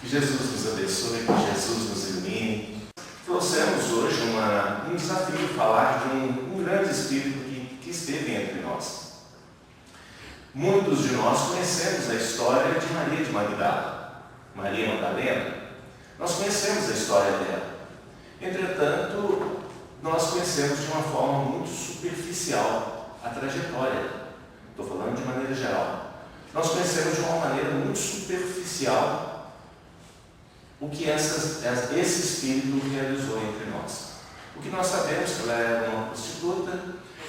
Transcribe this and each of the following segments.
Que Jesus nos abençoe, que Jesus nos ilumine. Trouxemos hoje um desafio, falar de um grande espírito que esteve entre nós. Muitos de nós conhecemos a história de Maria de Magdala, Maria Madalena. Nós conhecemos a história dela. Entretanto, nós conhecemos de uma forma muito superficial a trajetória. Estou falando de maneira geral. Nós conhecemos de uma maneira muito superficial o que esse espírito realizou entre nós. O que nós sabemos é que ela era uma prostituta,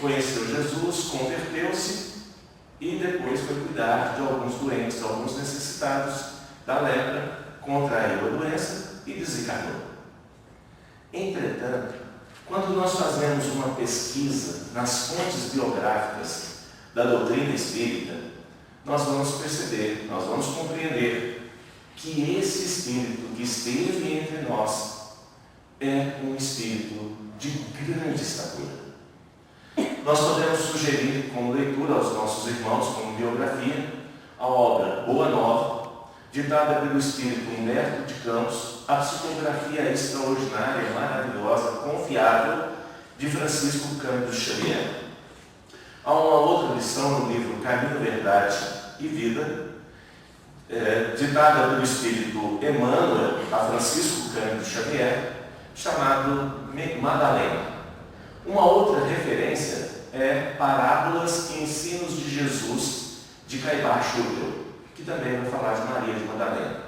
conheceu Jesus, converteu-se e depois foi cuidar de alguns doentes, alguns necessitados da lepra, contraiu a doença e desencarnou. Entretanto, quando nós fazemos uma pesquisa nas fontes biográficas da doutrina espírita, nós vamos perceber, nós vamos compreender que esse espírito que esteve entre nós é um espírito de grande estatura. Nós podemos sugerir como leitura aos nossos irmãos, como biografia, a obra Boa Nova, ditada pelo espírito Humberto de Campos, a psicografia extraordinária, maravilhosa, confiável de Francisco Cândido Xavier. Há uma outra lição no livro Caminho, Verdade e Vida, ditada pelo espírito Emmanuel a Francisco Cândido Xavier, chamado Madalena. Uma outra referência é Parábolas e Ensinos de Jesus, de Caibá Schubel, que também vai falar de Maria de Madalena.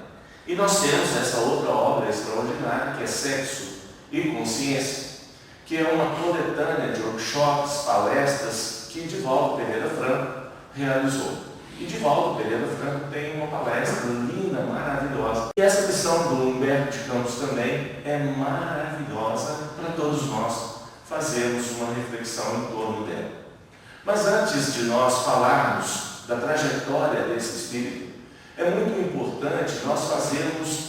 E nós temos essa outra obra extraordinária, que é Sexo e Consciência, que é uma coletânea de workshops, palestras, que Divaldo Pereira Franco realizou. E Divaldo Pereira Franco tem uma palestra linda, maravilhosa. E essa lição do Humberto de Campos também é maravilhosa para todos nós fazermos uma reflexão em torno dela. Mas antes de nós falarmos da trajetória desse espírito, é muito importante nós fazermos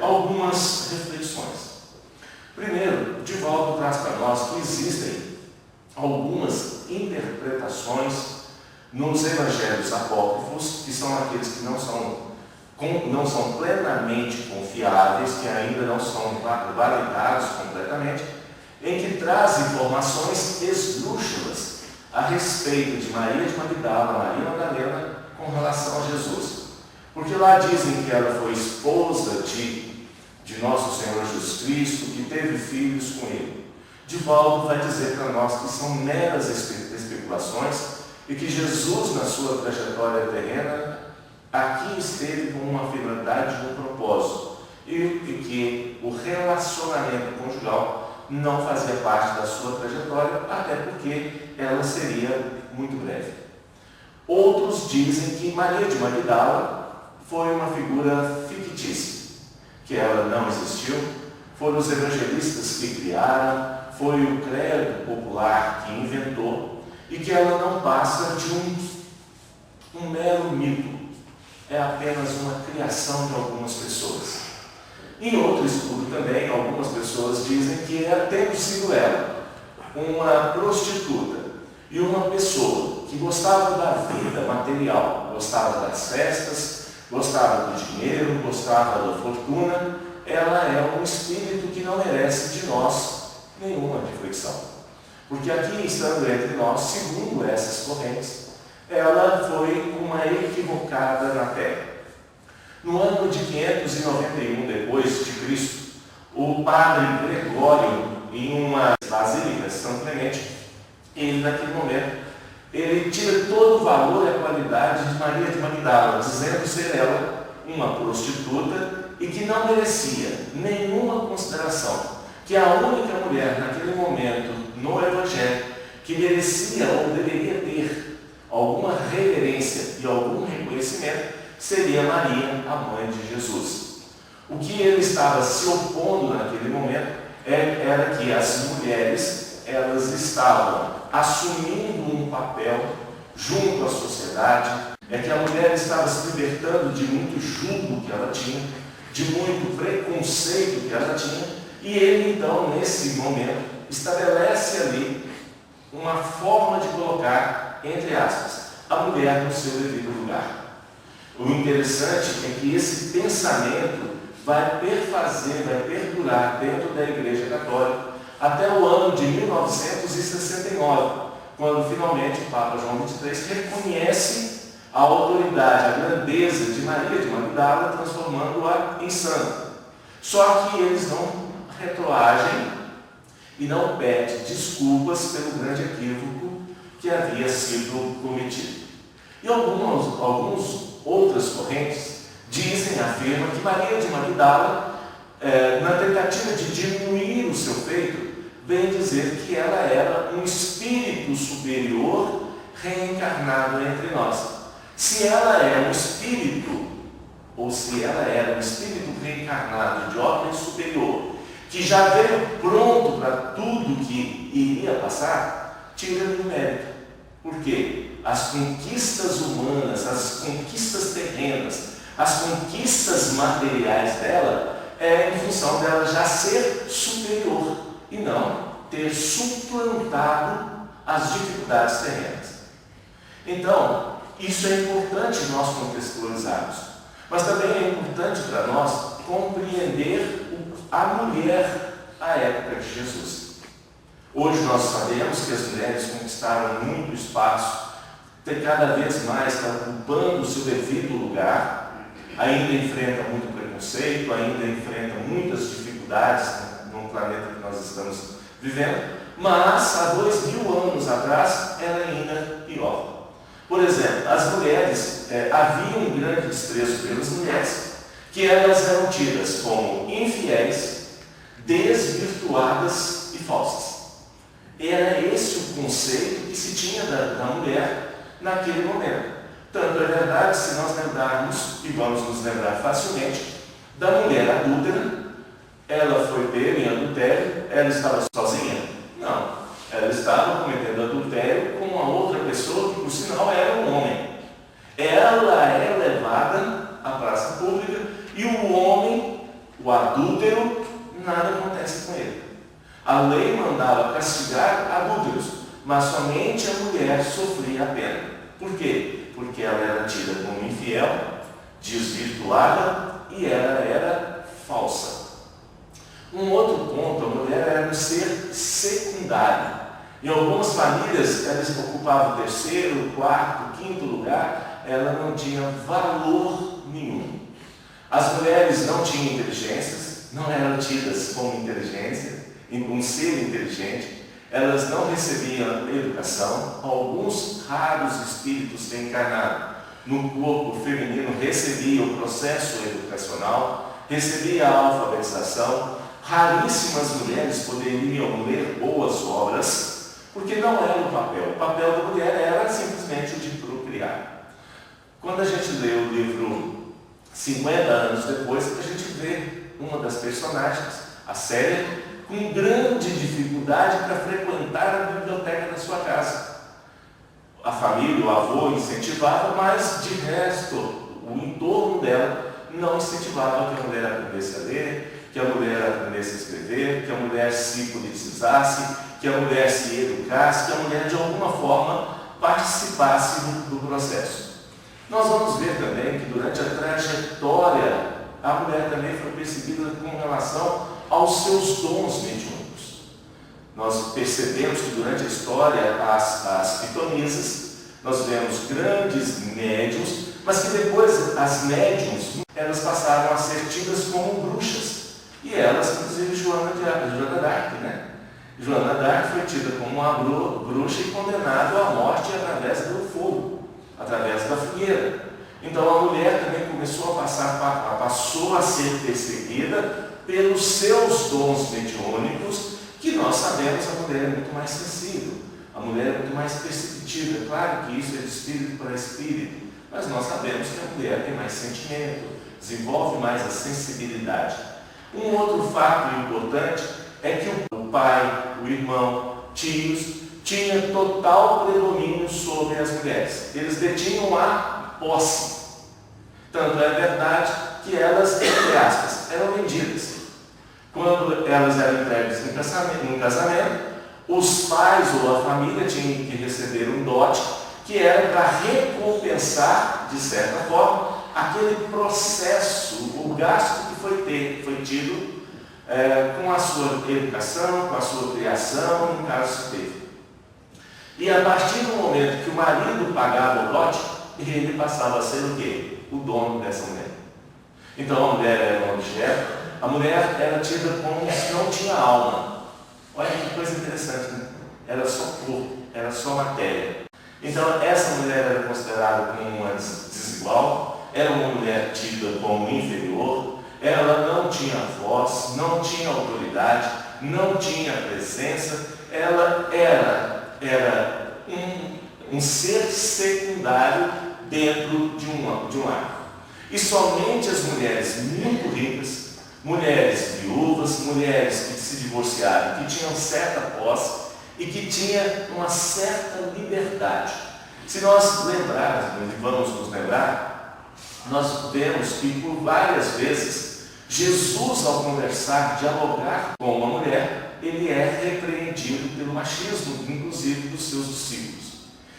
algumas reflexões. Primeiro, Divaldo traz para nós que existem algumas interpretações nos evangelhos apócrifos, que são aqueles que não são plenamente confiáveis, que ainda não são validados completamente, em que traz informações esdrúxulas a respeito de Maria de Magdala, Maria Madalena, com relação a Jesus. Porque lá dizem que ela foi esposa de nosso Senhor Jesus Cristo, que teve filhos com ele. Divaldo vai dizer para nós que são meras especulações e que Jesus, na sua trajetória terrena, aqui esteve com uma finalidade e um propósito, e que o relacionamento conjugal não fazia parte da sua trajetória, até porque ela seria muito breve. Outros dizem que Maria de Magdala foi uma figura fictícia, que ela não existiu, foram os evangelistas que criaram, foi o credo popular que inventou, e que ela não passa de um mero mito, é apenas uma criação de algumas pessoas. Em outro estudo também, algumas pessoas dizem que tendo sido ela uma prostituta e uma pessoa que gostava da vida material, gostava das festas, gostava do dinheiro, gostava da fortuna, ela é um espírito que não merece de nós nenhuma reflexão. Porque aqui, estando entre nós, segundo essas correntes, ela foi uma equivocada na Terra. No ano de 591 depois de Cristo, o padre Gregório, em uma basílica de São Clemente, ele naquele momento, ele tira todo o valor e a qualidade de Maria de Magdala, dizendo ser ela uma prostituta e que não merecia nenhuma consideração, que a única mulher naquele momento no Evangelho que merecia ou deveria ter alguma reverência e algum reconhecimento seria Maria, a mãe de Jesus. O que ele estava se opondo naquele momento era que as mulheres elas estavam assumindo um papel junto à sociedade, é que a mulher estava se libertando de muito julgo que ela tinha, de muito preconceito que ela tinha, e ele então, nesse momento, estabelece ali uma forma de colocar, entre aspas, a mulher no seu devido lugar. O interessante é que esse pensamento vai perfazer, vai perdurar dentro da Igreja Católica até o ano de 1969, quando finalmente o Papa João XXIII reconhece a autoridade, a grandeza de Maria de Magdala, transformando-a em santa. Só que eles não retroagem e não pedem desculpas pelo grande equívoco que havia sido cometido. E algumas outras correntes dizem, afirmam que Maria de Magdala, na tentativa de diminuir o seu feito, vem dizer que ela era um espírito superior reencarnado entre nós. Se ela é um espírito, ou se ela era um espírito reencarnado de ordem superior, que já veio pronto para tudo que iria passar, tira-lhe o mérito. Por quê? As conquistas humanas, as conquistas terrenas, as conquistas materiais dela é em função dela já ser superior e não ter suplantado as dificuldades terrenas. Então, isso é importante nós contextualizarmos, mas também é importante para nós compreender a mulher à época de Jesus. Hoje nós sabemos que as mulheres conquistaram muito espaço, cada vez mais estão ocupando o seu devido lugar, ainda enfrentam muito preconceito, ainda enfrentam muitas dificuldades no planeta que nós estamos vivendo, mas há 2000 anos atrás era ainda pior. Por exemplo, as mulheres, havia um grande desprezo pelas mulheres, que elas eram tidas como infiéis, desvirtuadas e falsas. Era esse o conceito que se tinha da mulher naquele momento. Tanto é verdade, se nós lembrarmos, e vamos nos lembrar facilmente, da mulher adúltera, ela foi pega em adultério, ela estava sozinha? Não. Ela estava cometendo adultério com uma outra pessoa que, por sinal, era um homem. Ela é levada à praça pública e o homem, o adúltero, nada acontece com ele. A lei mandava castigar adúlteros, mas somente a mulher sofria a pena. Por quê? Porque ela era tida como infiel, desvirtuada e ela era falsa. Um outro ponto, a mulher era um ser secundário. Em algumas famílias, elas ocupavam o terceiro, quarto, quinto lugar, ela não tinha valor nenhum. As mulheres não tinham inteligências, não eram tidas como inteligência, um ser inteligente, elas não recebiam educação. Alguns raros espíritos reencarnados no corpo feminino recebiam o processo educacional, recebiam a alfabetização. Raríssimas mulheres poderiam ler boas obras, porque não era o papel. O papel da mulher era simplesmente o de procriar. Quando a gente lê o livro 50 anos depois, a gente vê uma das personagens, a Célia, com grande dificuldade para frequentar a biblioteca da sua casa. A família, o avô incentivava, mas de resto, o entorno dela não incentivava que a mulher aprendesse a ler, que a mulher aprendesse a escrever, que a mulher se politizasse, que a mulher se educasse, que a mulher de alguma forma participasse do processo. Nós vamos ver também que durante a trajetória a mulher também foi percebida com relação aos seus dons mediúnicos. Nós percebemos que durante a história as pitonisas, nós vemos grandes médiuns, mas que depois as médiuns elas passaram a ser tidas como bruxas. E elas, inclusive Joana d'Arc, né? Joana d'Arc foi tida como uma bruxa e condenada à morte através do fogo, através da fogueira. Então a mulher também passou a ser perseguida pelos seus dons mediúnicos, que nós sabemos a mulher é muito mais sensível, a mulher é muito mais perceptiva. Claro que isso é de espírito para espírito, mas nós sabemos que a mulher tem mais sentimento, desenvolve mais a sensibilidade. Um outro fato importante é que o pai, o irmão, tios, tinham total predomínio sobre as mulheres. Eles detinham a posse. Tanto é verdade que elas, entre aspas, eram vendidas. Quando elas eram entregues no casamento, os pais ou a família tinham que receber um dote, que era para recompensar, de certa forma, aquele processo, o gasto que foi tido com a sua educação, com a sua criação, no caso que teve. E a partir do momento que o marido pagava o dote, ele passava a ser o quê? O dono dessa mulher. Então a mulher era um objeto, a mulher era tida como se não tinha alma. Olha que coisa interessante, né? Era só corpo, era só matéria. Então essa mulher era considerada como uma desigual, era uma mulher tida como inferior, ela não tinha voz, não tinha autoridade, não tinha presença, ela era um ser secundário dentro de um lar. E somente as mulheres muito ricas, mulheres viúvas, mulheres que se divorciaram, que tinham certa posse e que tinham uma certa liberdade. Se nós lembrarmos, e vamos nos lembrar, nós vemos que por várias vezes Jesus, ao conversar, dialogar com uma mulher, ele é repreendido pelo machismo, inclusive dos seus discípulos.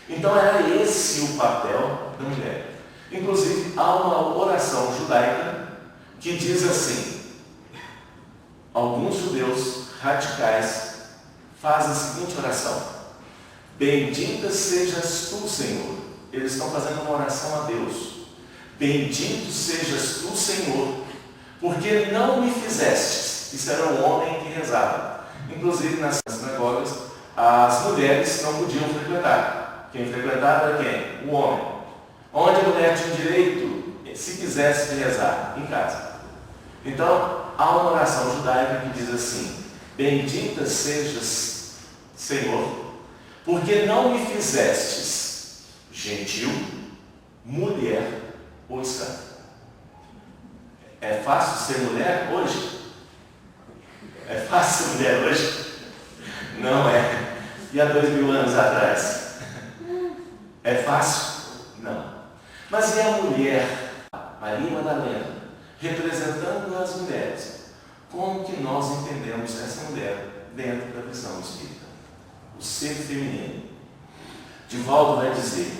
Então era esse o papel da mulher. Inclusive há uma oração judaica que diz assim: alguns judeus radicais fazem a seguinte oração: bendita sejas tu, Senhor. Eles estão fazendo uma oração a Deus. Bendito sejas tu, Senhor, porque não me fizestes. Isso era um homem que rezava. Inclusive nas sinagogas, as mulheres não podiam frequentar. Quem frequentava era quem? O homem. Onde a mulher tinha direito, se quisesse, de rezar? Em casa. Então, há uma oração judaica que diz assim: bendita sejas, Senhor, porque não me fizestes gentil, mulher ou escravo. É fácil ser mulher hoje? É fácil ser mulher hoje? Não é. E há 2000 anos atrás? É fácil? Não. Mas e a mulher, Maria Madalena, representando as mulheres? Como que nós entendemos essa mulher dentro da visão espírita? O ser feminino. Divaldo vai dizer: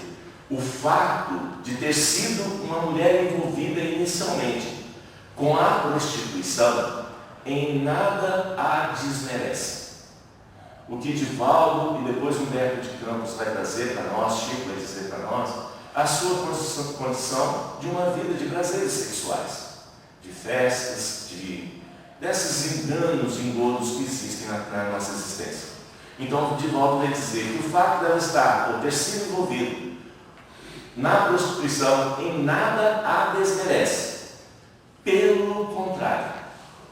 o fato de ter sido uma mulher envolvida inicialmente com a prostituição em nada a desmerece. O que Divaldo e depois Humberto de Campos vai trazer para nós, Chico vai dizer para nós, a sua condição de uma vida de prazeres sexuais, de festas, desses enganos, engodos que existem na nossa existência. Então, Divaldo vai dizer que o fato dela estar ou ter sido envolvida na prostituição em nada a desmerece. Pelo contrário,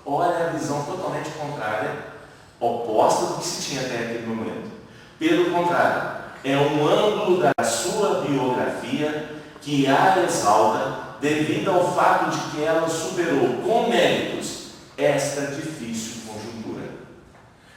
olha a visão totalmente contrária, oposta do que se tinha até aquele momento. Pelo contrário, é um ângulo da sua biografia que a exalta devido ao fato de que ela superou com méritos esta difícil conjuntura.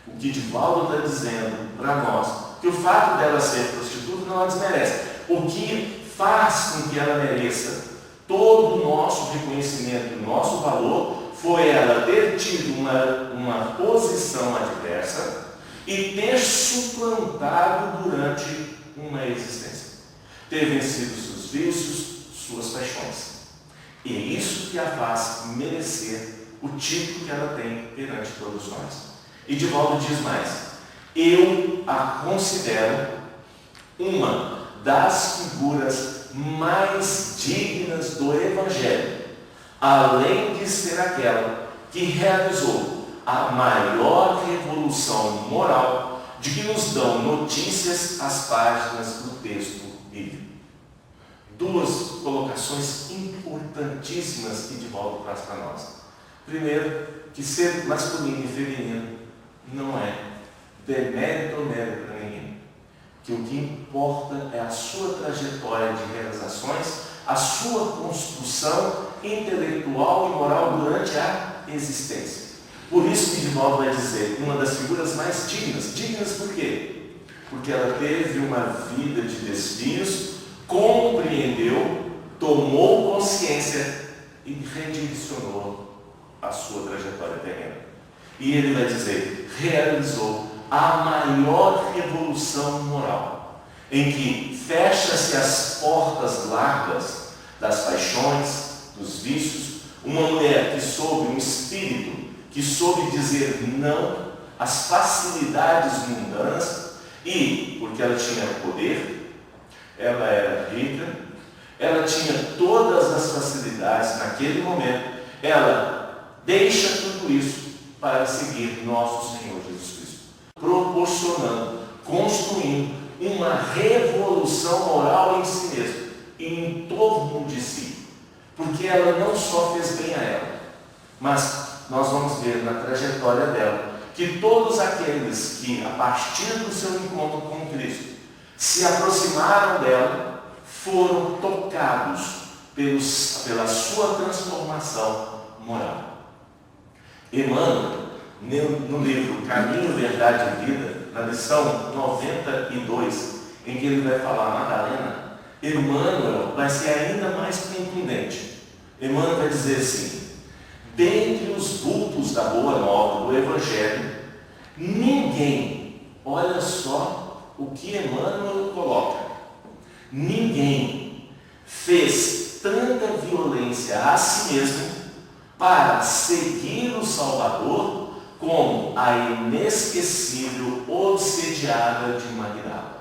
O que Divaldo está dizendo para nós, que o fato dela ser prostituta não a desmerece. O que faz com que ela mereça todo o nosso reconhecimento, o nosso valor, foi ela ter tido uma posição adversa e ter suplantado durante uma existência. Ter vencido seus vícios, suas paixões. E é isso que a faz merecer o título que ela tem perante todos nós. E Divaldo diz mais: eu a considero uma das figuras mais dignas do Evangelho, além de ser aquela que realizou a maior revolução moral de que nos dão notícias as páginas do texto bíblico. Duas colocações importantíssimas que Divaldo traz para nós. Primeiro, que ser masculino e feminino não é demérito ou mérito para ninguém. Que o que importa é a sua trajetória de realizações, a sua construção intelectual e moral durante a existência. Por isso que Divaldo vai dizer uma das figuras mais dignas. Dignas por quê? Porque ela teve uma vida de desvios, compreendeu, tomou consciência e redirecionou a sua trajetória terrena. E ele vai dizer, realizou a maior revolução moral, em que fecha-se as portas largas das paixões, dos vícios, uma mulher que soube, um espírito que soube dizer não às facilidades mundanas, e, porque ela tinha poder, ela era rica, ela tinha todas as facilidades naquele momento, ela deixa tudo isso para seguir nosso Senhor Jesus Cristo, proporcionando, construindo uma revolução moral em si mesma e em torno de si, porque ela não só fez bem a ela, mas nós vamos ver na trajetória dela que todos aqueles que, a partir do seu encontro com Cristo, se aproximaram dela, foram tocados pela sua transformação moral. Emmanuel, no livro Caminho, Verdade e Vida, na lição 92, em que ele vai falar Madalena, Emmanuel vai ser ainda mais contundente. Emmanuel vai dizer assim: dentre os vultos da Boa Nova, do Evangelho, ninguém, olha só o que Emmanuel coloca, ninguém fez tanta violência a si mesmo para seguir o Salvador como a inesquecível obsediada de Magdala.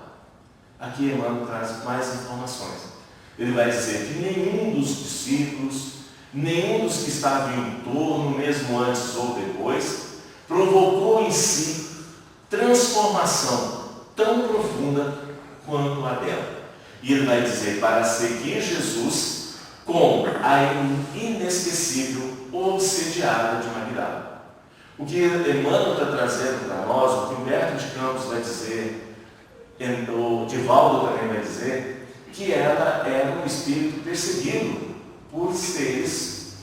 Aqui Emmanuel traz mais informações. Ele vai dizer que nenhum dos discípulos, nenhum dos que estavam em torno, mesmo antes ou depois, provocou em si transformação tão profunda quanto a dela. E ele vai dizer, para seguir Jesus com a inesquecível obsediada de Magdala. O que Emmanuel está trazendo para nós, o que Humberto de Campos vai dizer, o Divaldo também vai dizer, que ela era um espírito perseguido por seres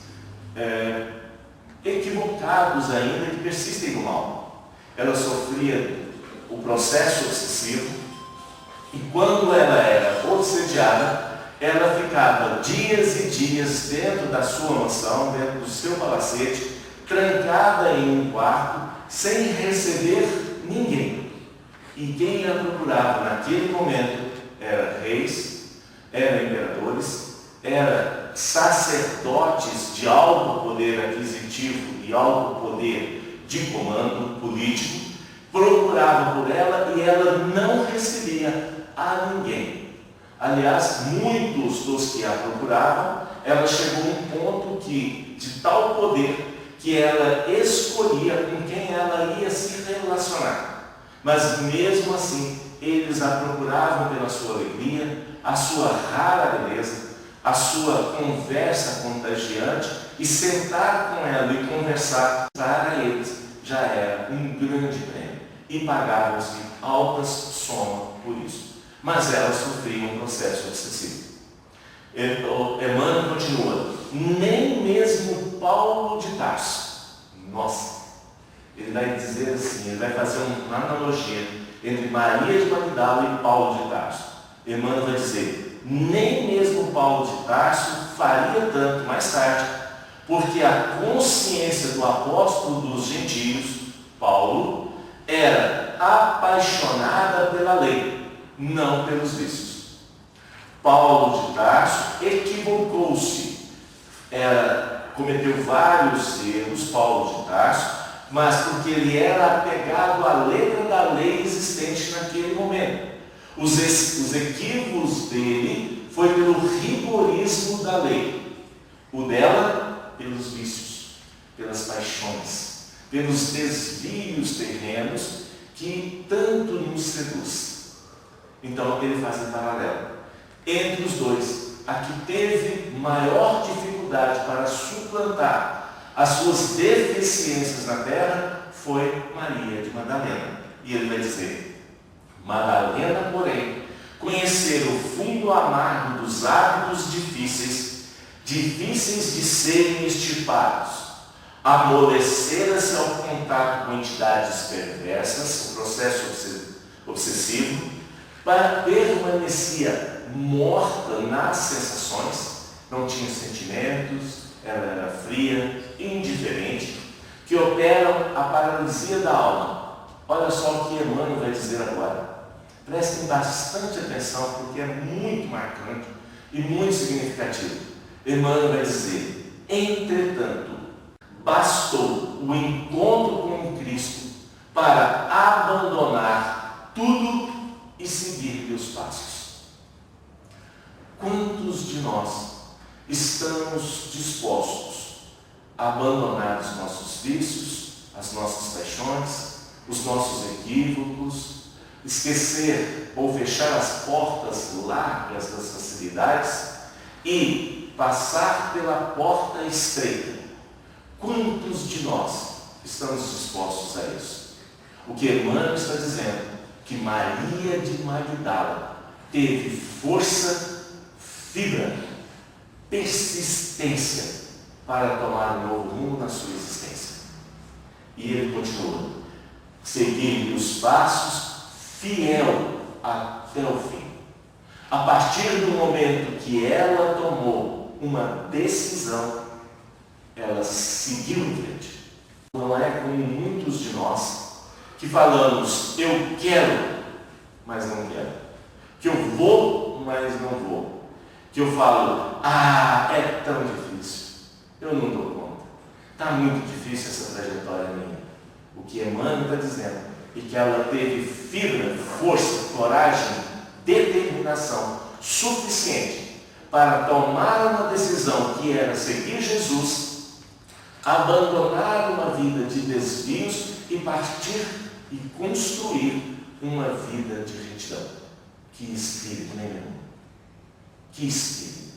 equivocados ainda, que persistem no mal. Ela sofria o processo obsessivo, e quando ela era obsediada, ela ficava dias e dias dentro da sua mansão, dentro do seu palacete, trancada em um quarto, sem receber ninguém. E quem a procurava naquele momento era reis, eram imperadores, eram sacerdotes de alto poder aquisitivo e alto poder de comando político, procuravam por ela e ela não recebia a ninguém. Aliás, muitos dos que a procuravam, ela chegou a um ponto que, de tal poder, que ela escolhia com quem ela ia se relacionar. Mas mesmo assim, eles a procuravam pela sua alegria, a sua rara beleza, a sua conversa contagiante, e sentar com ela e conversar para eles já era um grande prêmio, e pagavam-se altas somas por isso. Mas ela sofria um processo obsessivo. Emmanuel continua: nem mesmo Paulo de Tarso, nossa, ele vai dizer assim, ele vai fazer uma analogia entre Maria de Magdala e Paulo de Tarso. Emmanuel vai dizer: nem mesmo Paulo de Tarso faria tanto mais tarde, porque a consciência do apóstolo dos gentios, Paulo, era apaixonada pela lei, não pelos vícios. Paulo de Tarso equivocou-se, cometeu vários erros, Paulo de Tarso, mas porque ele era apegado à letra da lei existente naquele momento. Os equívocos dele foi pelo rigorismo da lei, o dela pelos vícios, pelas paixões, pelos desvios terrenos que tanto nos seduz. Então ele faz um paralelo entre os dois. A que teve maior dificuldade para suplantar as suas deficiências na terra foi Maria de Madalena. E ele vai dizer: Madalena, porém, conhecer o fundo amargo dos hábitos difíceis de serem extirpados, amolecera-se ao contato com entidades perversas, o processo obsessivo, permanecia morta nas sensações, não tinha sentimentos, ela era fria, indiferente, que operam a paralisia da alma. Olha só o que Emmanuel vai dizer agora. Prestem bastante atenção, porque é muito marcante e muito significativo. Emmanuel vai dizer: Entretanto, bastou o encontro com Cristo para abandonar tudo e seguir-lhe os passos. Quantos de nós estamos dispostos a abandonar os nossos vícios, as nossas paixões, os nossos equívocos, esquecer ou fechar as portas largas das facilidades e passar pela porta estreita? Quantos de nós estamos dispostos a isso? O que Emmanuel está dizendo, que Maria de Magdala teve força, fibra, persistência para tomar um novo rumo na sua existência. E ele continua, seguindo os passos, fiel até o fim. A partir do momento que ela tomou uma decisão, ela seguiu em frente. Não é como muitos de nós que falamos, eu quero, mas não quero. Que eu vou, mas não vou. Que eu falo, é tão difícil, eu não dou conta. Está muito difícil essa trajetória minha. O que Emmanuel está dizendo é que ela teve fibra, força, coragem, determinação suficiente para tomar uma decisão que era seguir Jesus, abandonar uma vida de desvios e partir e construir uma vida de retidão. Que espírito nenhum! Que espírito!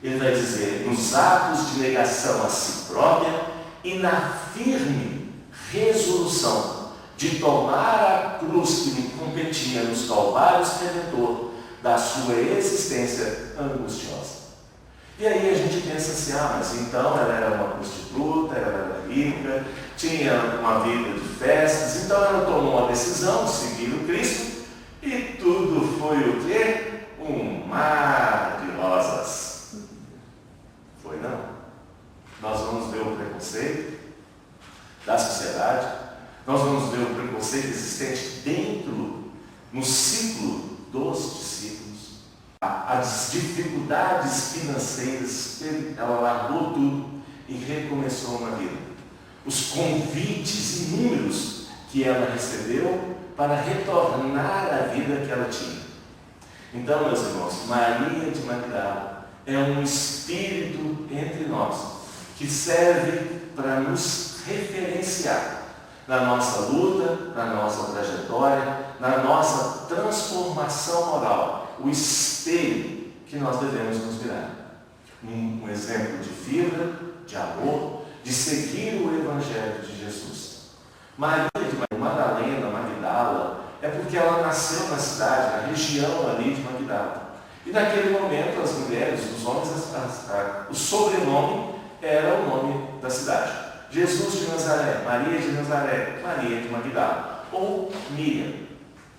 Ele vai dizer, nos atos de negação a si própria e na firme resolução de tomar a cruz que lhe competia nos calvários redentor da sua existência angustiosa. E aí a gente pensa assim, mas então ela era uma prostituta, ela era rica, tinha uma vida de festas, então ela tomou a decisão de seguir o Cristo e tudo foi o quê? Um mar de rosas. Foi não. Nós vamos ver o preconceito da sociedade, nós vamos ver o preconceito existente dentro, no ciclo dos discípulos. As dificuldades financeiras, ela largou tudo e recomeçou uma vida. Os convites inúmeros que ela recebeu para retornar à vida que ela tinha. Então, meus irmãos, Maria de Magdala é um espírito entre nós que serve para nos referenciar na nossa luta, na nossa trajetória, na nossa transformação moral, o espelho que nós devemos nos virar. Um exemplo de fibra, de amor, de seguir o Evangelho de Jesus. Maria de Madalena, Magdala, é porque ela nasceu na cidade, na região ali de Magdala. E naquele momento as mulheres, os homens, o sobrenome era o nome da cidade. Jesus de Nazaré, Maria de Nazaré, Maria de Magdala, ou Miriam.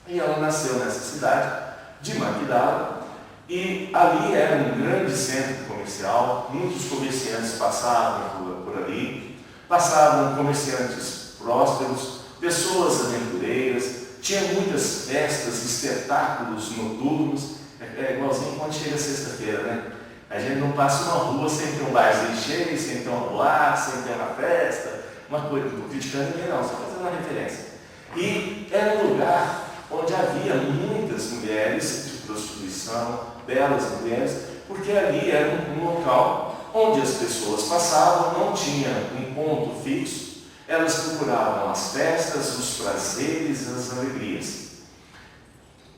E ela nasceu nessa cidade de Magdala, e ali era um grande centro comercial, muitos comerciantes passavam por ali, passavam comerciantes prósperos, pessoas aventureiras, tinha muitas festas, espetáculos noturnos, é igualzinho quando chega sexta-feira, né? A gente não passa uma rua sem ter um barzinho cheio, sem ter uma boate, sem ter uma festa, uma coisa, não estou criticando ninguém não, só fazendo uma referência. E era um lugar onde havia muitas mulheres de prostituição, belas mulheres, porque ali era um local onde as pessoas passavam, não tinha um ponto fixo, elas procuravam as festas, os prazeres, as alegrias.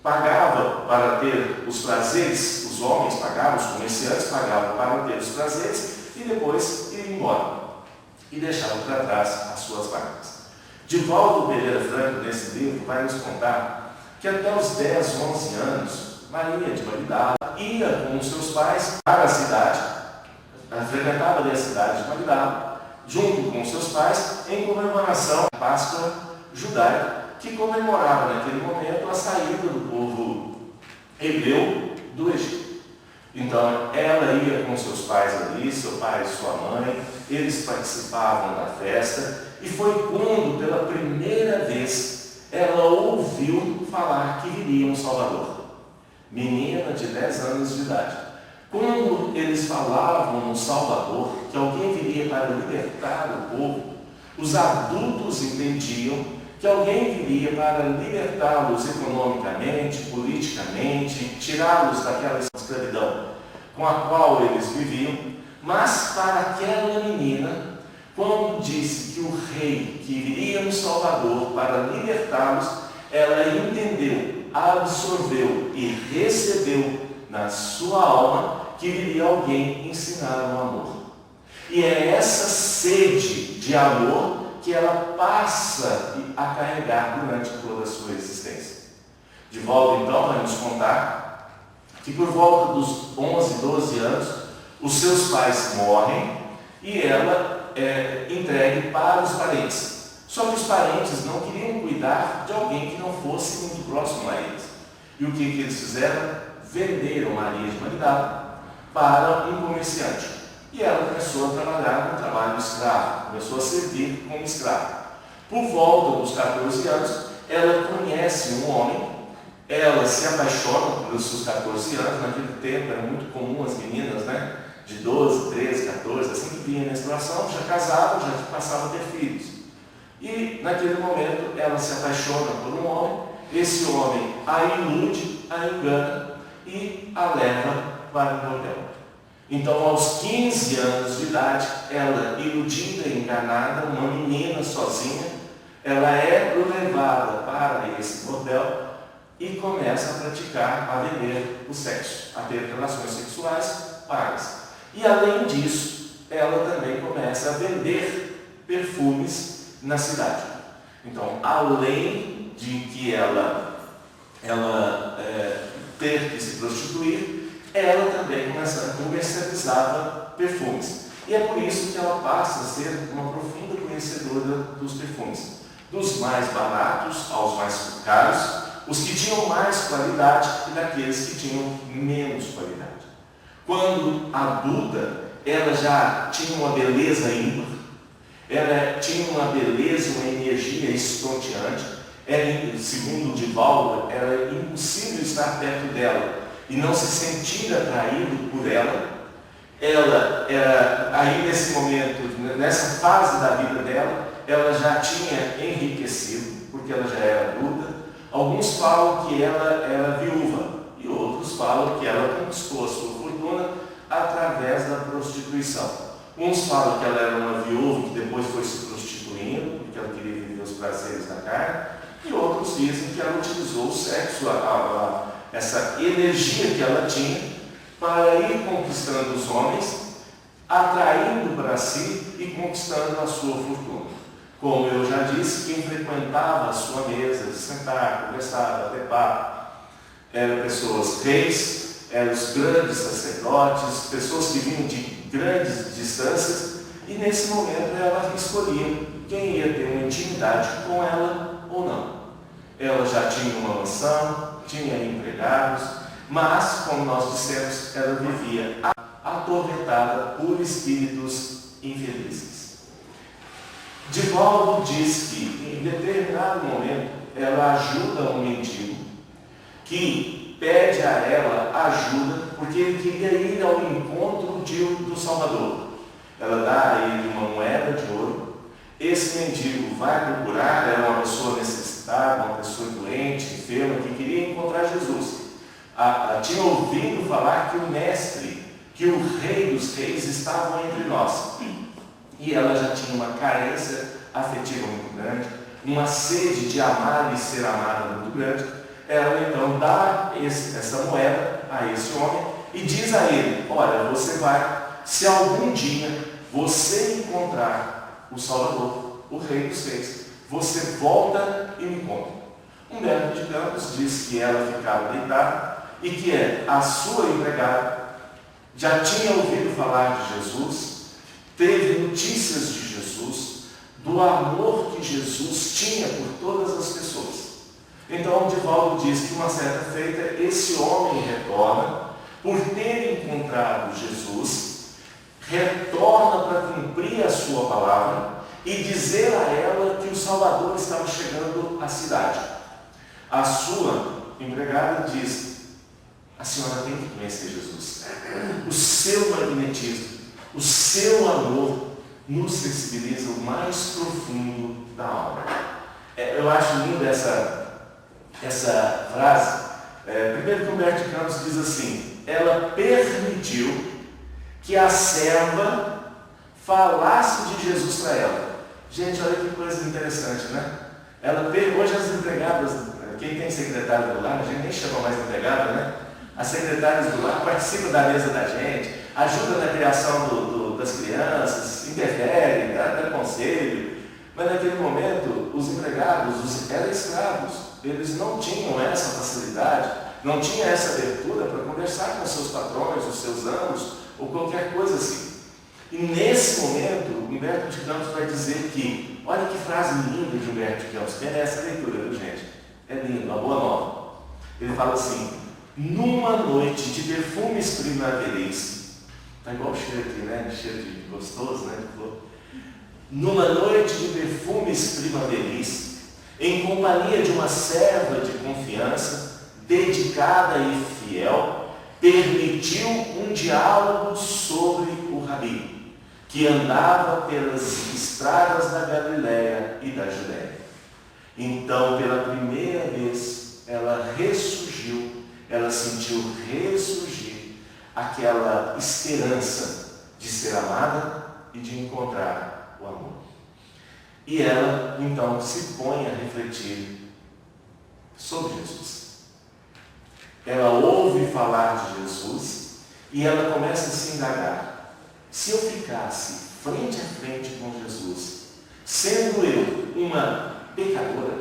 Pagava para ter os prazeres, os homens pagavam, os comerciantes pagavam para ter os prazeres e depois iam embora e deixavam para trás as suas marcas. Divaldo Pereira Franco, nesse livro, vai nos contar que até os 10, 11 anos, Maria de Magdala ia com os seus pais para a cidade, ela frequentava ali a cidade de Magdala, junto com os seus pais, em comemoração à Páscoa judaica, que comemorava naquele momento a saída do povo hebreu do Egito. Então, ela ia com seus pais ali, seu pai e sua mãe, eles participavam da festa, e foi quando, pela primeira vez, ela ouviu falar que viria um Salvador. Menina de 10 anos de idade. Quando eles falavam no Salvador, que alguém viria para libertar o povo, os adultos entendiam que alguém viria para libertá-los economicamente, politicamente, tirá-los daquela escravidão com a qual eles viviam. Mas para aquela menina, quando disse que o rei que viria no Salvador para libertá-los, ela entendeu, absorveu e recebeu na sua alma que viria alguém ensinar o amor. E é essa sede de amor que ela passa a carregar durante toda a sua existência. De volta então, vai nos contar que por volta dos 11, 12 anos, os seus pais morrem e ela é entregue para os parentes. Só que os parentes não queriam cuidar de alguém que não fosse muito próximo a eles. E o que eles fizeram? Venderam Maria de Magdala para um comerciante. E ela começou a trabalhar no trabalho escravo, começou a servir como escrava. Por volta dos 14 anos, ela conhece um homem, ela se apaixona pelos seus 14 anos. Naquele tempo era muito comum as meninas, de 12, 13, 14, assim que vinha a menstruação, já casavam, já passavam a ter filhos. E naquele momento ela se apaixona por um homem, esse homem a ilude, a engana e a leva para o bordel. Então, aos 15 anos de idade, ela, iludida e enganada, uma menina sozinha, ela é levada para esse bordel e começa a praticar, a vender o sexo, a ter relações sexuais pagas. E além disso, ela também começa a vender perfumes na cidade. Então, além de que ela ter que se prostituir, ela também comercializava perfumes. E é por isso que ela passa a ser uma profunda conhecedora dos perfumes, dos mais baratos aos mais caros, os que tinham mais qualidade e daqueles que tinham menos qualidade. Quando adulta, ela já tinha uma beleza ímpar, ela tinha uma beleza, uma energia estonteante. Segundo o Divaldo, era impossível estar perto dela e não se sentir atraído por ela. Ela era, aí nesse momento, nessa fase da vida dela, ela já tinha enriquecido, porque ela já era adulta. Alguns falam que ela era viúva e outros falam que ela conquistou a sua fortuna através da prostituição. Uns falam que ela era uma viúva que depois foi se prostituindo, porque ela queria viver os prazeres da carne, e outros dizem que ela utilizou o sexo, essa energia que ela tinha, para ir conquistando os homens, atraindo para si e conquistando a sua fortuna. Como eu já disse, quem frequentava a sua mesa de sentar, conversar, bater papo, eram pessoas reis, eram os grandes sacerdotes, pessoas que vinham de grandes distâncias, e nesse momento ela escolhia quem ia ter uma intimidade com ela ou não. Ela já tinha uma mansão, tinha empregados, mas, como nós dissemos, ela vivia atormentada por espíritos infelizes. Divaldo diz que, em determinado momento, ela ajuda um mendigo que pede a ela ajuda porque ele queria ir ao encontro do Salvador. Ela dá a ele uma moeda de ouro. Esse mendigo vai procurar, era uma pessoa necessitada, uma pessoa doente, enferma, que queria encontrar Jesus. Tinha ouvido falar que o mestre, que o rei dos reis estavam entre nós. E ela já tinha uma carência afetiva muito grande, uma sede de amar e ser amada muito grande. Ela então dá essa moeda a esse homem e diz a ele: olha, você vai, se algum dia você encontrar o Salvador, o Rei dos Reis, você volta e me conta. Humberto de Campos diz que ela ficava deitada e que a sua empregada já tinha ouvido falar de Jesus, teve notícias de Jesus, do amor que Jesus tinha por todas as pessoas. Então, Divaldo diz que uma certa feita, esse homem retorna, por ter encontrado Jesus, retorna para cumprir a sua palavra e dizer a ela que o Salvador estava chegando à cidade. A sua empregada diz: a senhora tem que conhecer Jesus. O seu magnetismo, o seu amor nos sensibiliza o mais profundo da alma. Eu acho linda essa frase. Primeiro que Humberto de Campos diz assim: ela permitiu que a serva falasse de Jesus para ela. Gente, olha que coisa interessante, né? Hoje as empregadas, quem tem secretário do lar, a gente nem chama mais de empregada, né? As secretárias do lar participam da mesa da gente, ajudam na criação das crianças, interferem, dá conselho. Mas naquele momento, os empregados eram escravos. Eles não tinham essa facilidade, não tinham essa abertura para conversar com seus patrões, os seus amos, ou qualquer coisa assim. E nesse momento, Humberto de Campos vai dizer que, olha que frase linda de Humberto de Campos, merece essa leitura, viu, gente? É lindo, uma boa nova. Ele fala assim: numa noite de perfumes primaveris, está igual o cheiro aqui, né? Cheiro de gostoso, né? Numa noite de perfumes primaveris, em companhia de uma serva de confiança, dedicada e fiel, permitiu um diálogo sobre o Rabi, que andava pelas estradas da Galiléia e da Judéia. Então, pela primeira vez, ela ressurgiu, ela sentiu ressurgir aquela esperança de ser amada e de encontrar o amor. E ela, então, se põe a refletir sobre Jesus. Ela ouve falar de Jesus e ela começa a se indagar: se eu ficasse frente a frente com Jesus, sendo eu uma pecadora,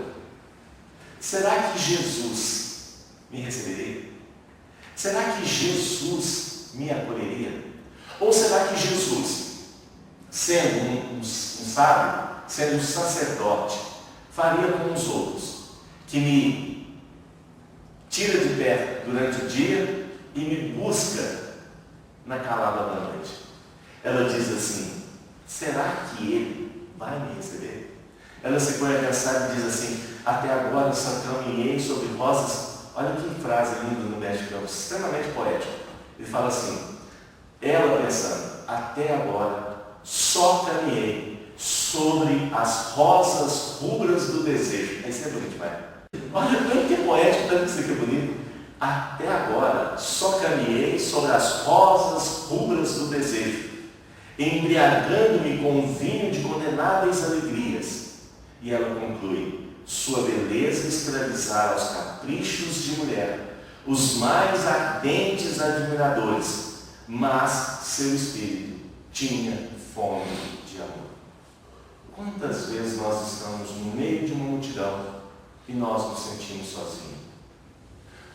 será que Jesus me receberia? Será que Jesus me acolheria? Ou será que Jesus, sendo um sábio, sendo um sacerdote, faria como os outros, que me tira de perto durante o dia e me busca na calada da noite? Ela diz assim: será que ele vai me receber? Ela se põe a pensar e diz assim: até agora só caminhei sobre rosas. Olha que frase linda no Humberto de Campos, extremamente poético. Ele fala assim, ela pensando: até agora só caminhei sobre as rosas rubras do desejo. Isso é bonito, vai. Olha tanto que é poético, tanto que isso aqui é bonito. Até agora só caminhei sobre as rosas rubras do desejo, embriagando-me com um vinho de condenáveis alegrias. E ela conclui: sua beleza escravizara aos caprichos de mulher os mais ardentes admiradores, mas seu espírito tinha fome de amor. Quantas vezes nós estamos no meio de uma multidão e nós nos sentimos sozinhos?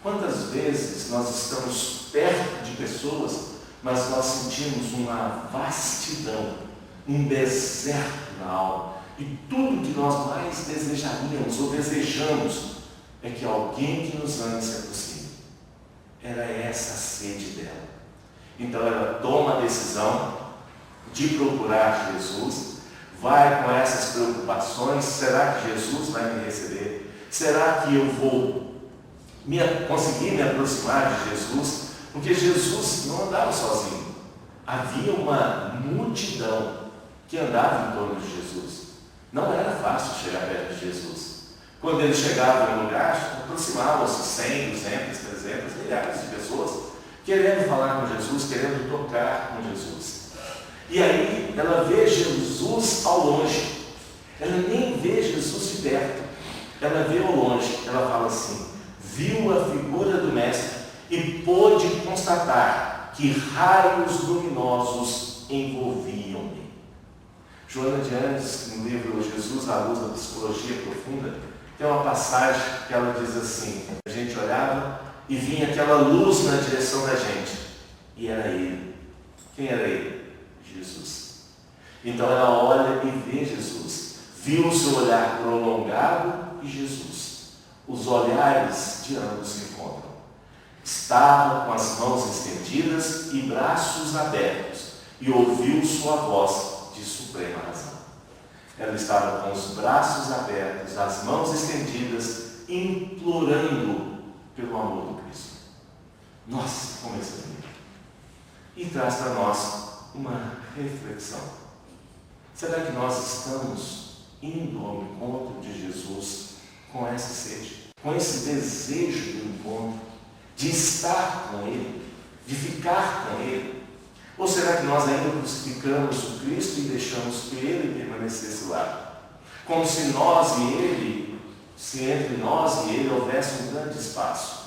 Quantas vezes nós estamos perto de pessoas, mas nós sentimos uma vastidão, um deserto na alma? E tudo que nós mais desejaríamos ou desejamos é que alguém que nos ame se aproxime. Era essa a sede dela. Então ela toma a decisão de procurar Jesus, vai com essas preocupações: será que Jesus vai me receber? Será que eu vou conseguir me aproximar de Jesus? Porque Jesus não andava sozinho. Havia uma multidão que andava em torno de Jesus. Não era fácil chegar perto de Jesus. Quando ele chegava em um lugar, aproximavam-se 100, 200, 300, milhares de pessoas querendo falar com Jesus, querendo tocar com Jesus. E aí ela vê Jesus ao longe. Ela nem vê Jesus de perto. Ela vê ao longe. Ela fala assim: viu a figura do Mestre e pôde constatar que raios luminosos envolviam-me. Joana de Andes, no livro Jesus à Luz da Psicologia Profunda, tem uma passagem que ela diz assim: a gente olhava e vinha aquela luz na direção da gente, e era ele. Quem era ele? Jesus. Então ela olha e vê Jesus, viu o seu olhar prolongado e Jesus. Os olhares de ambos se encontram. Estava com as mãos estendidas e braços abertos, e ouviu sua voz de suprema razão. Ela estava com os braços abertos, as mãos estendidas, implorando pelo amor do Cristo. Nossa, como isso é lindo! E traz para nós uma reflexão. Será que nós estamos indo ao encontro de Jesus com essa sede, com esse desejo do encontro, de estar com Ele, de ficar com Ele? Ou será que nós ainda crucificamos o Cristo e deixamos que Ele permanecesse lá? Como se nós e Ele, se entre nós e Ele houvesse um grande espaço.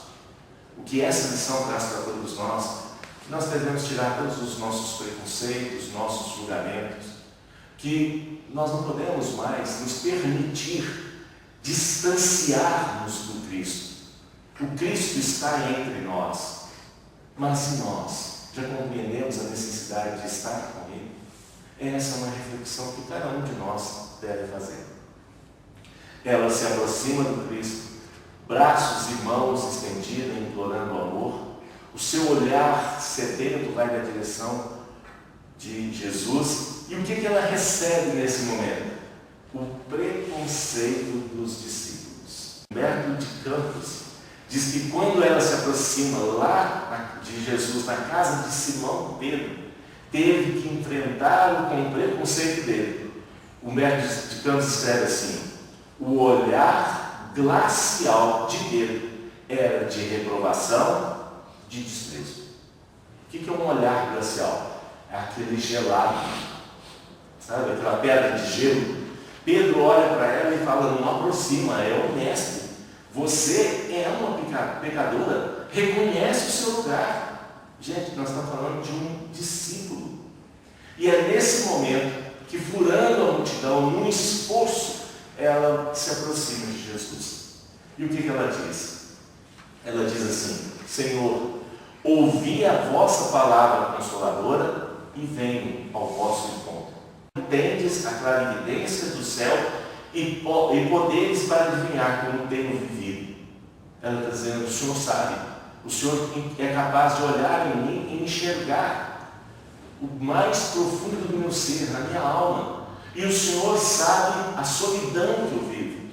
O que essa lição traz para todos nós, que nós devemos tirar todos os nossos preconceitos, nossos julgamentos, que nós não podemos mais nos permitir distanciar-nos do Cristo. O Cristo está entre nós, mas se nós já compreendemos a necessidade de estar com Ele, essa é uma reflexão que cada um de nós deve fazer. Ela se aproxima do Cristo, braços e mãos estendidas, implorando o amor. O seu olhar sedento vai na direção de Jesus. E o que ela recebe nesse momento? O preconceito dos discípulos. Humberto de Campos diz que quando ela se aproxima lá de Jesus, na casa de Simão Pedro, teve que enfrentar o preconceito dele. Humberto de Campos escreve assim: o olhar glacial de Pedro era de reprovação, de desprezo. O que é um olhar glacial? É aquele gelado, sabe? Aquela pedra de gelo. Pedro olha para ela e fala: não aproxima, é o mestre. Você é uma pecadora, reconhece o seu lugar. Gente, nós estamos falando de um discípulo. E é nesse momento que, furando a multidão, num esforço, ela se aproxima de Jesus. E o que ela diz? Ela diz assim: Senhor, ouvi a vossa palavra consoladora e venho ao vosso encontro. Tendes a clarividência do céu e poderes para adivinhar como tenho vivido. Ela está dizendo: o Senhor sabe, o Senhor é capaz de olhar em mim e enxergar o mais profundo do meu ser, na minha alma. E o Senhor sabe a solidão que eu vivo,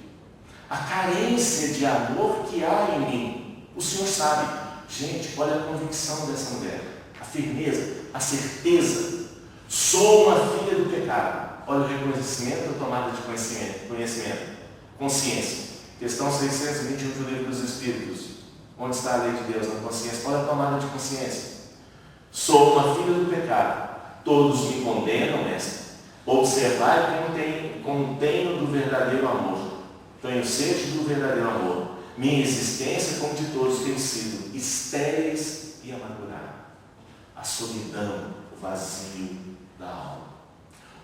a carência de amor que há em mim. O Senhor sabe. Gente, olha a convicção dessa mulher, a firmeza, a certeza. Sou uma filha do pecado. Olha o reconhecimento, a tomada de conhecimento, consciência. Questão 621 do Livro dos Espíritos. Onde está a lei de Deus na consciência? Olha a tomada de consciência. Sou uma filha do pecado. Todos me condenam, mestre. Observai como tenho do verdadeiro amor. Tenho sede do verdadeiro amor. Minha existência, como de todos, tem sido estéreis e amargurada. A solidão, o vazio da alma.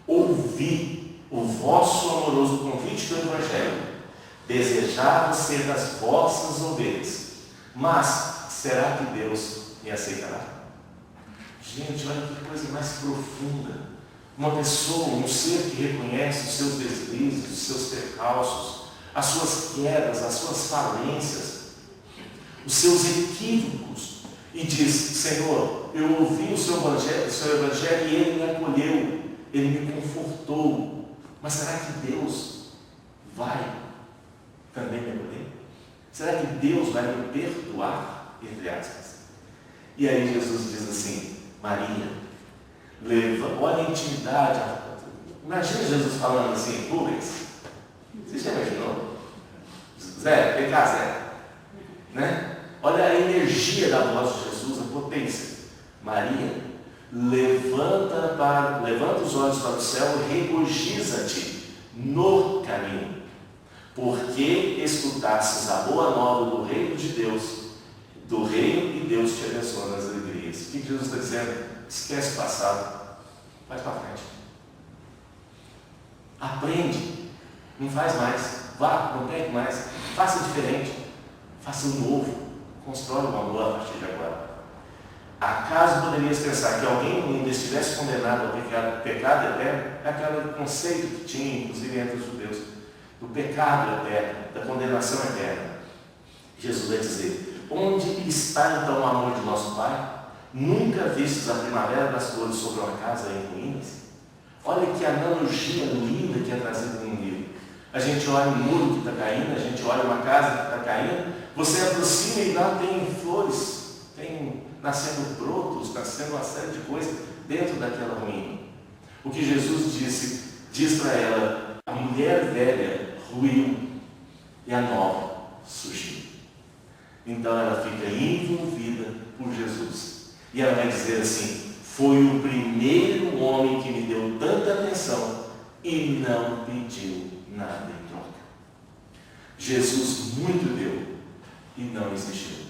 Ouvi o vosso amoroso convite do Evangelho. Desejava ser das vossas ovelhas. Mas será que Deus me aceitará? Gente, olha que coisa mais profunda. Uma pessoa, um ser que reconhece os seus deslizes, os seus percalços, as suas quedas, as suas falências, os seus equívocos, e diz: Senhor, eu ouvi o seu evangelho e Ele me acolheu, Ele me confortou. Mas será que Deus vai também me acolher? Será que Deus vai me perdoar? Entre aspas. E aí Jesus diz assim: Maria, olha a intimidade. Imagina Jesus falando assim em público. Você já imaginou? Zé, vem cá, Zé. Né? Olha a energia da voz de Jesus, a potência. Maria, levanta os olhos para o céu e regozija-te no caminho, porque escutasses a boa nova do reino de Deus, do reino, e Deus te abençoa nas alegrias. O que Jesus está dizendo? Esquece o passado, vai para frente. Aprende, não faz mais, vá, não pegue mais, faça diferente, faça um novo, constrói um amor a partir de agora. Acaso poderias pensar que alguém ainda estivesse condenado ao pecado eterno? É aquele conceito que tinha, inclusive, entre os judeus, do pecado eterno, da condenação eterna. Jesus vai dizer: onde está então o amor de nosso Pai? Nunca vistes a primavera das flores sobre uma casa em ruínas? Olha que analogia linda que é trazida no livro. A gente olha um muro que está caindo, a gente olha uma casa que está caindo, você aproxima e lá tem flores, tem nascendo brotos, nascendo uma série de coisas dentro daquela ruína. O que Jesus diz para ela: a mulher velha ruiu e a nova surgiu. Então ela fica envolvida por Jesus. E ela vai dizer assim: foi o primeiro homem que me deu tanta atenção e não pediu nada em troca. Jesus muito deu e não exigiu.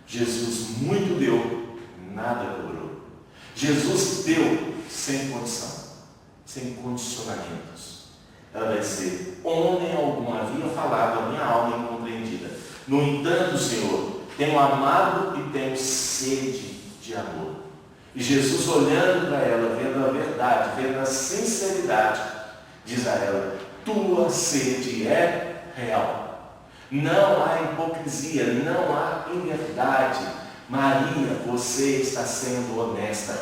Jesus muito deu, nada cobrou. Jesus deu sem condição, sem condicionamentos. Ela vai dizer: homem algum havia falado a minha alma incompreendida. No entanto, Senhor, tenho amado e tenho sede de amor. E Jesus, olhando para ela, vendo a verdade, vendo a sinceridade, diz a ela: tua sede é real. Não há hipocrisia, não há inverdade. Maria, você está sendo honesta.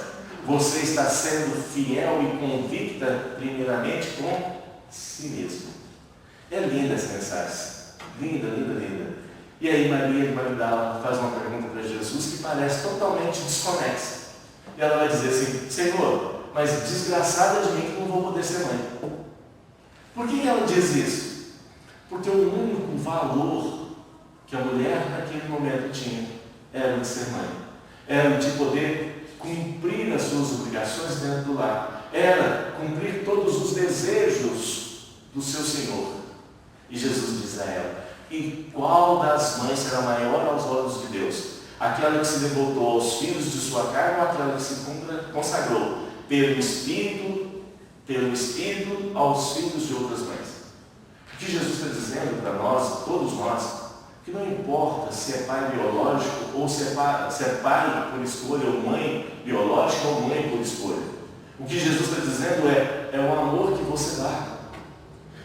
Você está sendo fiel e convicta, primeiramente, com si mesmo. É linda essa mensagem. Linda, linda, linda. E aí Maria de Magdala faz uma pergunta para Jesus que parece totalmente desconexa. E ela vai dizer assim: Senhor, mas desgraçada de mim que não vou poder ser mãe. Por que ela diz isso? Porque o único valor que a mulher naquele momento tinha era de ser mãe. Era de poder cumprir as suas obrigações dentro do lar. Era cumprir todos os desejos do seu Senhor. E Jesus diz a ela: e qual das mães será maior aos olhos de Deus? Aquela que se devotou aos filhos de sua carne ou aquela que se consagrou pelo Espírito aos filhos de outras mães? O que Jesus está dizendo para nós, todos nós, que não importa se é pai biológico ou se é pai por escolha ou mãe biológica ou mãe por escolha. O que Jesus está dizendo é o amor que você dá.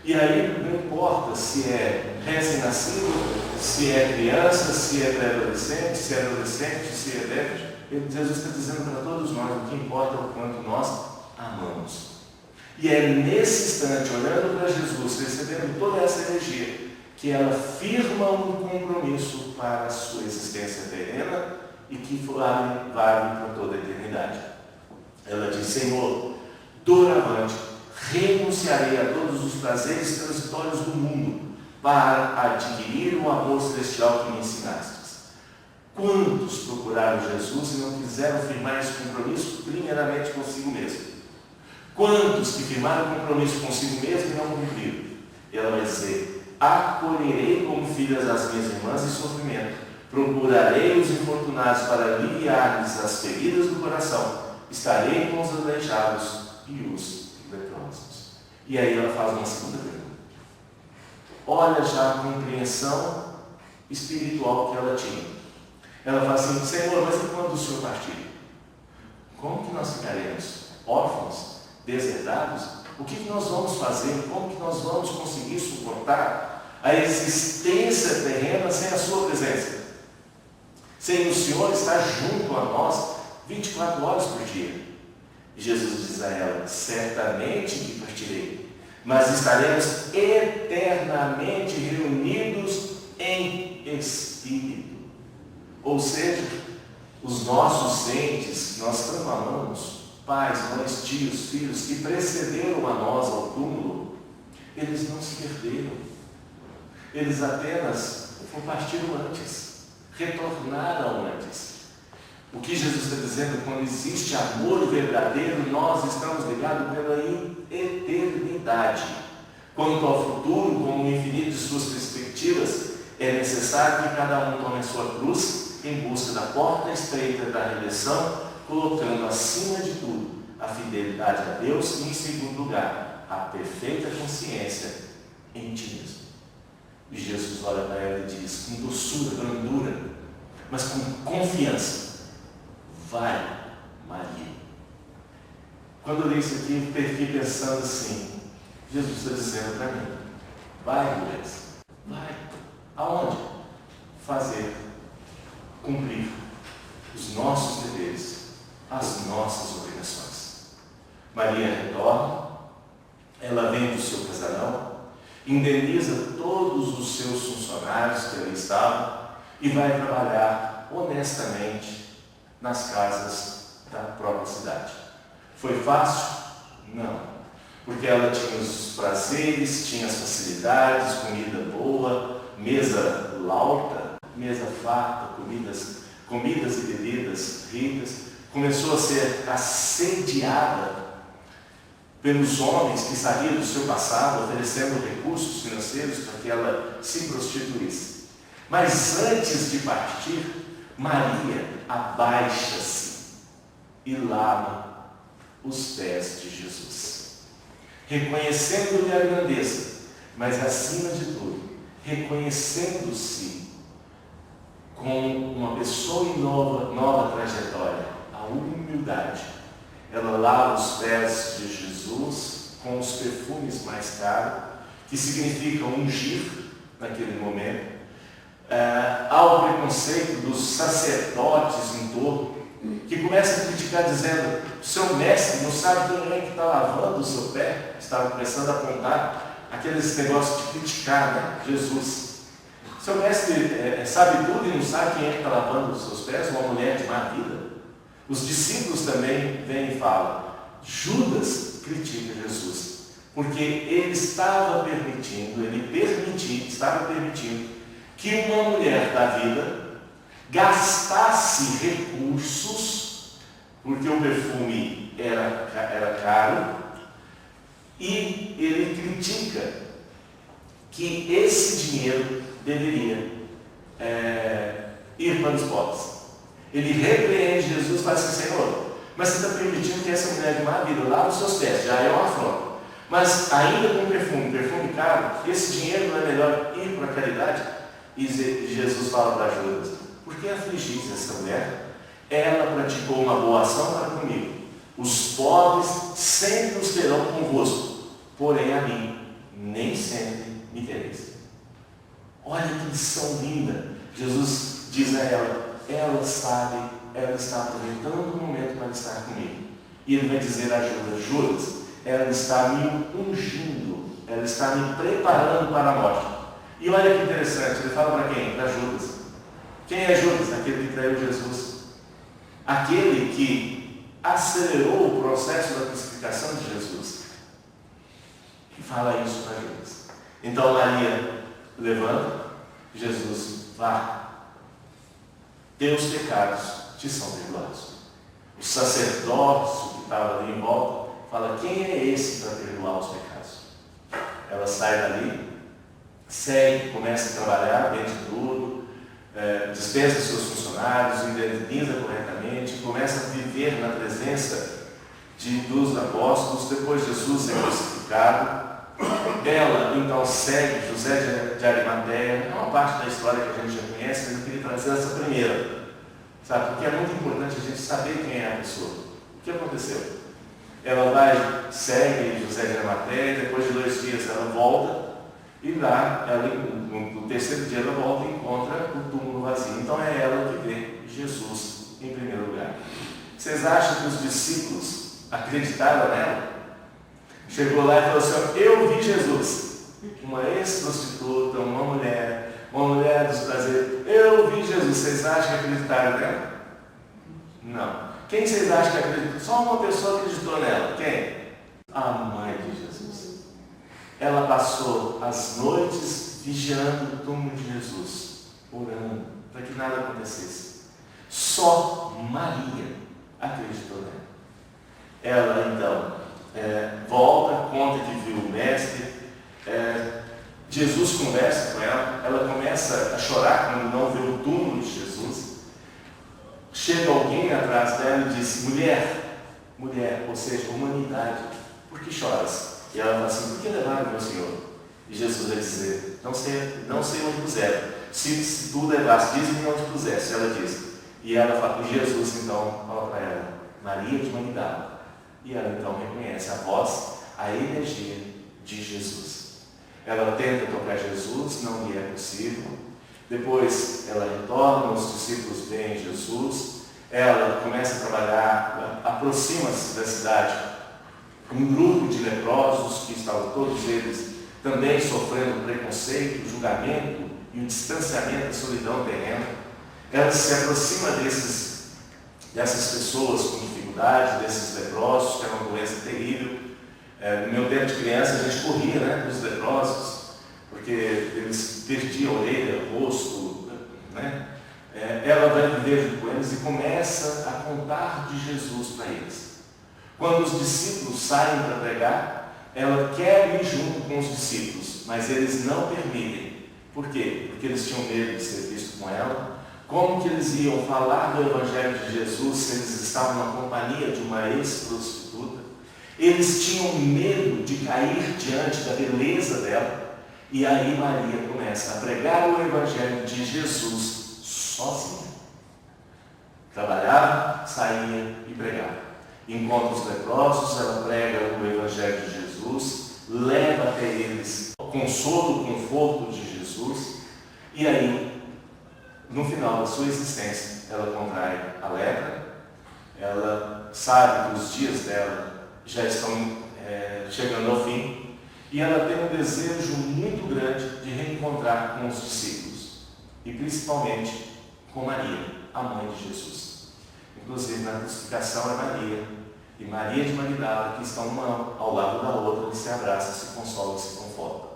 E aí não importa se é recém-nascido, se é criança, se é pré-adolescente, se é adolescente, se é velho. Jesus está dizendo para todos nós: o que importa é o quanto nós amamos. E é nesse instante, olhando para Jesus, recebendo toda essa energia, que ela firma um compromisso para a sua existência terrena e que vale para toda a eternidade. Ela diz: Senhor, doravante renunciarei a todos os prazeres transitórios do mundo para adquirir o amor celestial que me ensinastes. Quantos procuraram Jesus e não quiseram firmar esse compromisso primeiramente consigo mesmo? Quantos que firmaram o compromisso consigo mesmo e não cumpriram? E ela vai dizer: acolherei como filhas as minhas irmãs em sofrimento, procurarei os infortunados para aliviar-lhes as feridas do coração, estarei com os aleijados e os leprosos. E aí ela faz uma segunda pergunta. Olha já a compreensão espiritual que ela tinha. Ela fala assim: Senhor, mas e quando o Senhor partir? Como que nós ficaremos? Órfãos? Deserdados? O que nós vamos fazer? Como que nós vamos conseguir suportar a existência terrena sem a sua presença? Sem o Senhor estar junto a nós 24 horas por dia. E Jesus diz a ela: certamente que partirei, mas estaremos eternamente reunidos em Espírito. Ou seja, os nossos entes que nós tanto amamos, pais, mães, tios, filhos, que precederam a nós ao túmulo, eles não se perderam. Eles apenas partiram antes, retornaram antes. O que Jesus está dizendo: quando existe amor verdadeiro, nós estamos ligados pela eternidade. Quanto ao futuro, como o infinito de suas perspectivas, é necessário que cada um tome a sua cruz em busca da porta estreita da redenção, colocando acima de tudo a fidelidade a Deus e, em segundo lugar, a perfeita consciência em ti mesmo. E Jesus olha para ela e diz, com doçura, brandura, mas com confiança: vai, Maria. Quando eu li isso aqui, eu fiquei pensando assim: Jesus está dizendo para mim: vai, mulheres, vai. Aonde? Fazer, cumprir os nossos deveres, as nossas obrigações. Maria retorna, ela vende o seu casarão, indeniza todos os seus funcionários que ali estavam e vai trabalhar trabalhar honestamente nas casas da própria cidade. Foi fácil? Não. Porque ela tinha os prazeres, tinha as facilidades, comida boa, mesa lauta, mesa farta, comidas e bebidas ricas. Começou a ser assediada pelos homens que sabiam do seu passado, oferecendo recursos financeiros para que ela se prostituísse. Mas antes de partir, Maria abaixa-se e lava os pés de Jesus, reconhecendo-lhe a grandeza, mas acima de tudo, reconhecendo-se com uma pessoa em nova trajetória, a humildade. Ela lava os pés de Jesus com os perfumes mais caros, que significam ungir naquele momento. Há o preconceito dos sacerdotes em torno, que começam a criticar dizendo: seu mestre não sabe quem é que está lavando o seu pé. Estava começando a apontar aqueles negócios de criticar, né? Jesus. Seu mestre sabe tudo e não sabe quem é que está lavando os seus pés? Uma mulher de má vida. Os discípulos também vêm e falam. Judas critica Jesus, porque ele estava permitindo que uma mulher da vida gastasse recursos, porque o perfume era caro, e ele critica que esse dinheiro deveria ir para os pobres. Ele repreende Jesus e fala assim: Senhor, mas você está permitindo que essa mulher de má vida lave os seus pés, já é uma afronta. Mas ainda com perfume caro, esse dinheiro não é melhor ir para a caridade? E Jesus fala para Judas: por que afligis essa mulher? Ela praticou uma boa ação para comigo. Os pobres sempre os terão convosco, porém a mim nem sempre me tereis. Olha que lição linda. Jesus diz a ela sabe, ela está aproveitando o momento para estar comigo. E ele vai dizer a Judas: ela está me ungindo, ela está me preparando para a morte. E olha que interessante, ele fala para quem? Para Judas. Quem é Judas? Aquele que traiu Jesus. Aquele que acelerou o processo da crucificação de Jesus. E fala isso para Judas. Então Maria levanta, Jesus vá. Teus pecados te são perdoados. O sacerdócio que estava ali em volta fala: quem é esse para perdoar os pecados? Ela sai dali, segue, começa a trabalhar, vende tudo, dispensa seus funcionários, indeniza corretamente, começa a viver na presença dos apóstolos. Depois Jesus é crucificado. Ela então segue José de Arimateia. É uma parte da história que a gente já conhece, mas eu queria trazer essa primeira, sabe? Porque é muito importante a gente saber quem é a pessoa. O que aconteceu? Ela vai, segue José de Arimateia, depois de 2 dias ela volta, e lá, no terceiro dia ela volta e encontra o túmulo vazio. Então é ela que vê Jesus em primeiro lugar. Vocês acham que os discípulos acreditaram nela? Chegou lá e falou assim: eu vi Jesus. Uma ex-prostituta, uma mulher dos prazeres. Eu vi Jesus. Vocês acham que acreditaram nela? Não. Quem vocês acham que acreditou? Só uma pessoa acreditou nela. Quem? A mãe de Jesus. Ela passou as noites vigiando o túmulo de Jesus, orando para que nada acontecesse. Só Maria acreditou nela. Ela então volta, conta que viu o mestre. Jesus conversa com ela. Ela começa a chorar quando não vê o túmulo de Jesus. Chega alguém atrás dela e diz: mulher, ou seja, humanidade, por que choras? E ela fala assim: por que levaram meu Senhor? E Jesus vai dizer: não sei onde puseram. Se tu levaste, diz-me onde puseste. Ela diz. E ela fala, e Jesus então fala para ela: Maria de Magdala. E ela então reconhece a voz, a energia de Jesus. Ela tenta tocar Jesus, não lhe é possível. Depois ela retorna, os discípulos veem Jesus. Ela começa a trabalhar, aproxima-se da cidade. Um grupo de leprosos, que estavam todos eles também sofrendo preconceito, julgamento e o distanciamento da solidão terrena. ela se aproxima dessas pessoas com dificuldade, desses leprosos, que é uma doença terrível. No meu tempo de criança, a gente corria, né, dos leprosos, porque eles perdiam a orelha, o rosto, né? Ela vai viver junto com eles e começa a contar de Jesus para eles. Quando os discípulos saem para pregar, ela quer ir junto com os discípulos, mas eles não permitem. Por quê? Porque eles tinham medo de ser vistos com ela. Como que eles iam falar do Evangelho de Jesus se eles estavam na companhia de uma ex-prostituta? Eles tinham medo de cair diante da beleza dela. E aí Maria começa a pregar o Evangelho de Jesus sozinha. Trabalhava, saía e pregava. Encontra os leprosos, ela prega o Evangelho de Jesus, leva até eles o consolo, o conforto de Jesus. E aí, no final da sua existência, ela contrai a lepra. Ela sabe que os dias dela já estão chegando ao fim, e ela tem um desejo muito grande de reencontrar com os discípulos, e principalmente com Maria, a mãe de Jesus. Inclusive na crucificação é Maria e Maria de Magdala, que estão uma ao lado da outra, e se abraçam, se consolam, se confortam.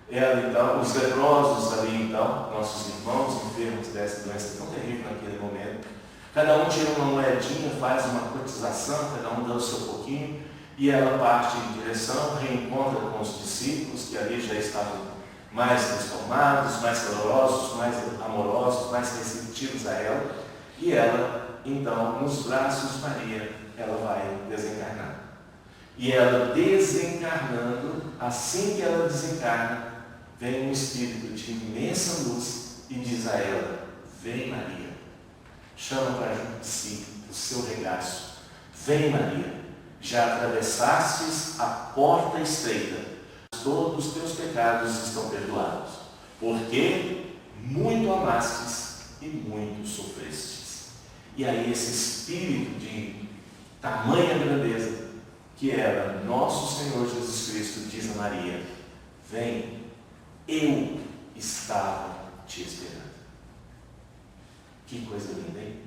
Ela então, os leprosos ali então, nossos irmãos enfermos dessa doença tão terrível naquele momento, cada um tira uma moedinha, faz uma cotização, cada um dá o seu pouquinho, e ela parte em direção, reencontra com os discípulos, que ali já estavam mais transformados, mais calorosos, mais amorosos, mais receptivos a ela. E ela, então, nos braços de Maria, ela vai desencarnar. E ela desencarnando, assim que ela desencarna, vem um espírito de imensa luz e diz a ela: vem Maria. Chama para junto de si o seu regaço. Vem Maria, já atravessastes a porta estreita, todos os teus pecados estão perdoados, porque muito amastes e muito sofrestes. E aí esse espírito de tamanha grandeza, que era nosso Senhor Jesus Cristo, diz a Maria: vem, eu estava te esperando. Que coisa linda, hein?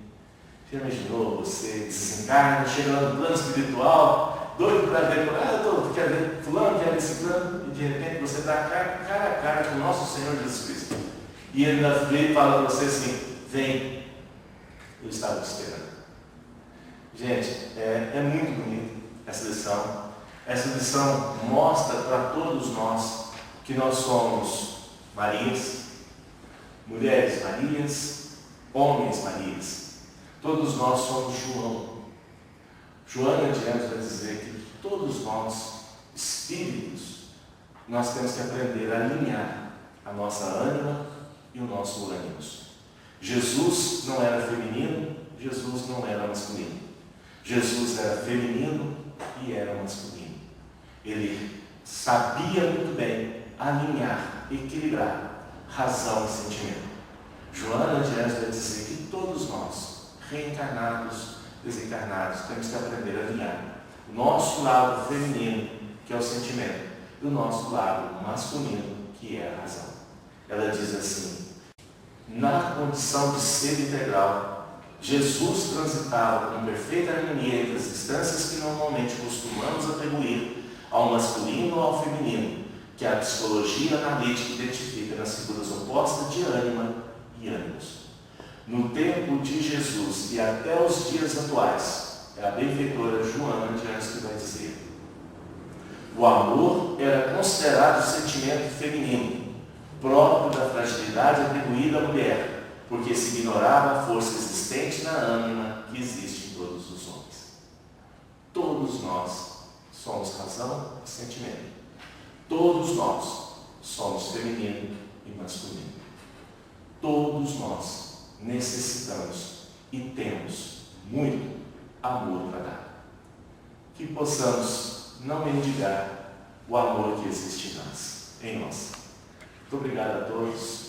Já imaginou você desencarna, chegando no plano espiritual, doido para ver, quer ver fulano, quer ver ciclano, e de repente você está cara a cara com o nosso Senhor Jesus Cristo. E ele vem e fala para você assim: vem, eu estava te esperando. Gente, é muito bonito essa lição. Essa lição mostra para todos nós que nós somos Marias, mulheres Marias, homens Marias. Todos nós somos João. Joana de Anjos vai dizer que todos nós, espíritos, nós temos que aprender a alinhar a nossa ânima e o nosso ânimos. Jesus não era feminino, Jesus não era masculino. Jesus era feminino e era masculino. Ele sabia muito bem alinhar, equilibrar razão e sentimento. Joana de Anjos vai dizer que todos nós, reencarnados, desencarnados, temos que aprender a alinhar o nosso lado feminino, que é o sentimento, e o nosso lado masculino, que é a razão. Ela diz assim: na condição de ser integral, Jesus transitava com perfeita harmonia entre as distâncias que normalmente costumamos atribuir ao masculino ou ao feminino, que a psicologia analítica identifica nas figuras opostas de ânima e ânimos. No tempo de Jesus e até os dias atuais, é a benfeitora Joana de Anjos que vai dizer: o amor era considerado o sentimento feminino, próprio da fragilidade atribuída à mulher, porque se ignorava a força existente na ânima que existe em todos os homens. Todos nós somos razão e sentimento. Todos nós somos feminino e masculino. Todos nós necessitamos e temos muito amor para dar. Que possamos não mendigar o amor que existe em nós. Muito obrigado a todos.